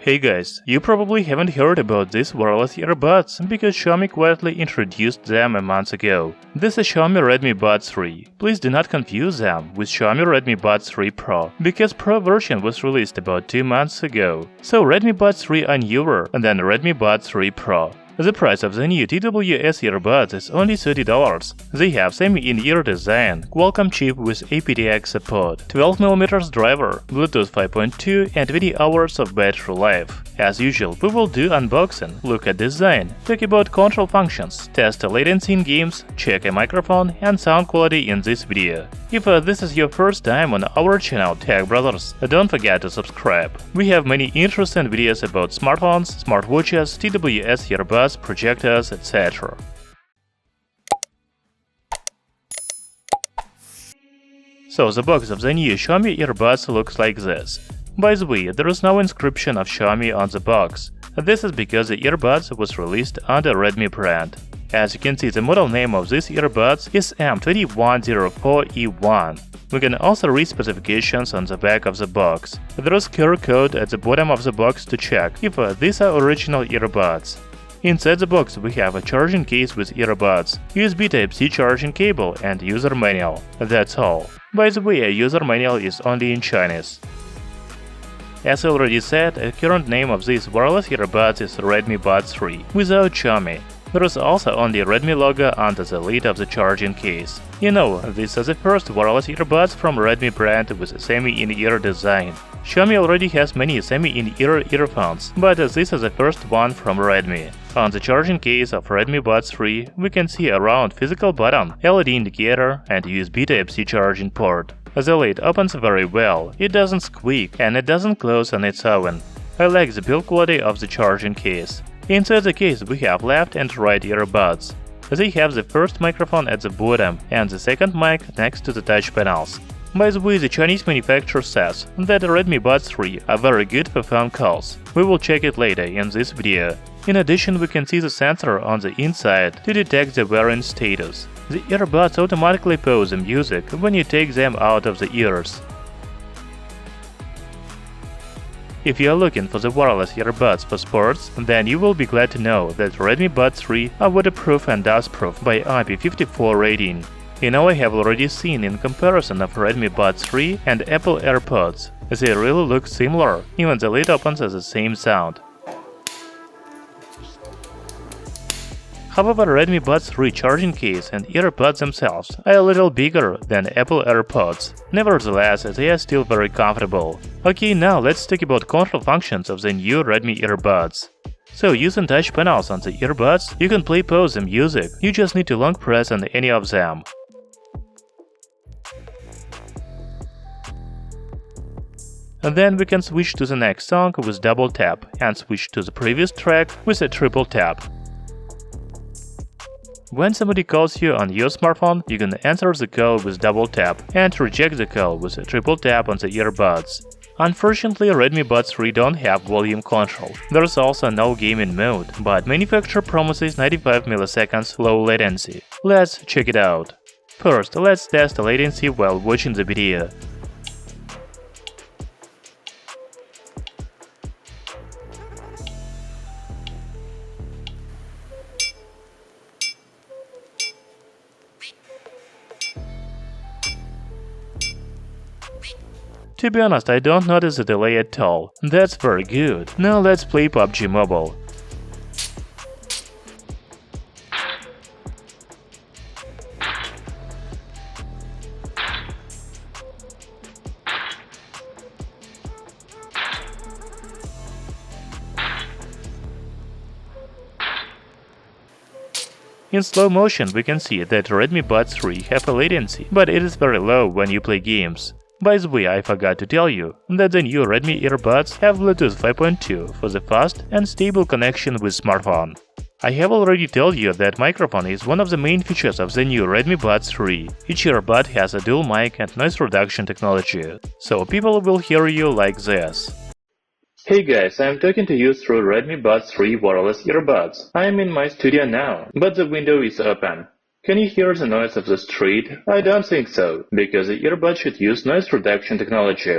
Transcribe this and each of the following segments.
Hey guys, you probably haven't heard about these wireless earbuds because Xiaomi quietly introduced them a month ago. This is Xiaomi Redmi Buds 3. Please do not confuse them with Xiaomi Redmi Buds 3 Pro, because Pro version was released about 2 months ago. So Redmi Buds 3 are newer than Redmi Buds 3 Pro. The price of the new TWS earbuds is only $30. They have semi-in-ear design, Qualcomm chip with aptX support, 12mm driver, Bluetooth 5.2 and 20 hours of battery life. As usual, we will do unboxing, look at design, talk about control functions, test latency in games, check a microphone and sound quality in this video. If this is your first time on our channel Tech Brothers, don't forget to subscribe. We have many interesting videos about smartphones, smartwatches, TWS earbuds, projectors, etc. So the box of the new Xiaomi earbuds looks like this. By the way, there is no inscription of Xiaomi on the box. This is because the earbuds was released under Redmi brand. As you can see, the model name of these earbuds is M2104E1. We can also read specifications on the back of the box. There is QR code at the bottom of the box to check if these are original earbuds. Inside the box we have a charging case with earbuds, USB Type-C charging cable and user manual. That's all. By the way, a user manual is only in Chinese. As I already said, the current name of these wireless earbuds is Redmi Buds 3, without Xiaomi. There is also only Redmi logo under the lid of the charging case. You know, these are the first wireless earbuds from Redmi brand with a semi-in-ear design. Xiaomi already has many semi-in-ear earphones, but this is the first one from Redmi. On the charging case of Redmi Buds 3, we can see a round physical button, LED indicator and USB Type-C charging port. The lid opens very well, it doesn't squeak and it doesn't close on its own. I like the build quality of the charging case. Inside the case we have left and right earbuds. They have the first microphone at the bottom and the second mic next to the touch panels. By the way, the Chinese manufacturer says that the Redmi Buds 3 are very good for phone calls. We will check it later in this video. In addition, we can see the sensor on the inside to detect the wearing status. The earbuds automatically pause the music when you take them out of the ears. If you are looking for the wireless earbuds for sports, then you will be glad to know that Redmi Buds 3 are waterproof and dustproof by IP54 rating. You know, I have already seen in comparison of Redmi Buds 3 and Apple AirPods. They really look similar, even the lid opens as the same sound. However, Redmi Buds 3 charging case and earbuds themselves are a little bigger than Apple AirPods. Nevertheless, they are still very comfortable. Okay, now let's talk about control functions of the new Redmi earbuds. So, using touch panels on the earbuds, you can pause the music, you just need to long press on any of them. And then we can switch to the next song with double tap and switch to the previous track with a triple tap. When somebody calls you on your smartphone, you can answer the call with double tap and reject the call with a triple tap on the earbuds. Unfortunately, Redmi Buds 3 don't have volume control. There's also no gaming mode, but manufacturer promises 95 milliseconds low latency. Let's check it out. First, let's test latency while watching the video. To be honest, I don't notice the delay at all. That's very good. Now let's play PUBG Mobile. In slow motion we can see that Redmi Buds 3 have a latency, but it is very low when you play games. By the way, I forgot to tell you that the new Redmi earbuds have Bluetooth 5.2 for the fast and stable connection with smartphone. I have already told you that microphone is one of the main features of the new Redmi Buds 3. Each earbud has a dual mic and noise reduction technology, so people will hear you like this. Hey guys, I'm talking to you through Redmi Buds 3 wireless earbuds. I am in my studio now, but the window is open. Can you hear the noise of the street? I don't think so, because the earbud should use noise reduction technology.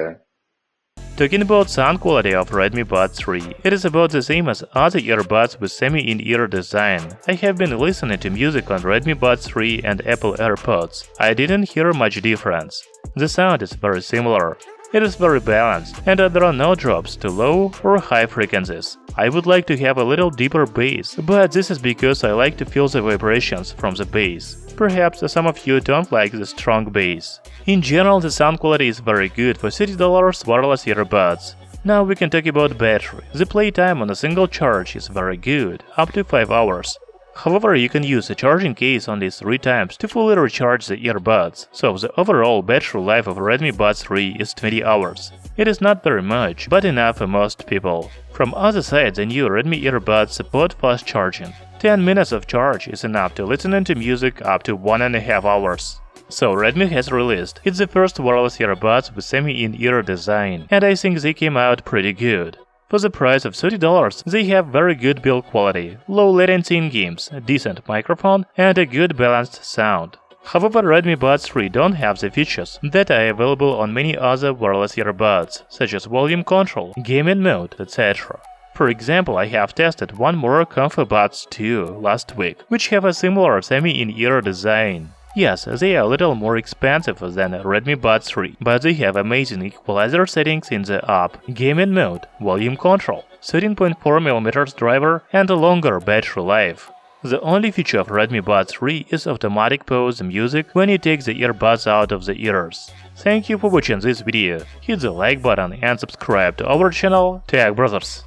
Talking about sound quality of Redmi Buds 3, it is about the same as other earbuds with semi-in-ear design. I have been listening to music on Redmi Buds 3 and Apple AirPods. I didn't hear much difference. The sound is very similar. It is very balanced, and there are no drops to low or high frequencies. I would like to have a little deeper bass, but this is because I like to feel the vibrations from the bass. Perhaps some of you don't like the strong bass. In general, the sound quality is very good for $30 wireless earbuds. Now we can talk about battery. The playtime on a single charge is very good, up to 5 hours. However, you can use a charging case only 3 times to fully recharge the earbuds, so the overall battery life of Redmi Buds 3 is 20 hours. It is not very much, but enough for most people. From other side, the new Redmi earbuds support fast charging. 10 minutes of charge is enough to listen to music up to 1.5 hours. So Redmi has released it's the first wireless earbuds with semi-in-ear design, and I think they came out pretty good. For the price of $30, they have very good build quality, low latency in games, a decent microphone, and a good balanced sound. However, Redmi Buds 3 don't have the features that are available on many other wireless earbuds, such as volume control, gaming mode, etc. For example, I have tested one more Comfort Buds 2 last week, which have a similar semi-in-ear design. Yes, they are a little more expensive than Redmi Buds 3, but they have amazing equalizer settings in the app, gaming mode, volume control, 13.4mm driver, and a longer battery life. The only feature of Redmi Buds 3 is automatic pause music when you take the earbuds out of the ears. Thank you for watching this video. Hit the like button and subscribe to our channel, Tech Brothers.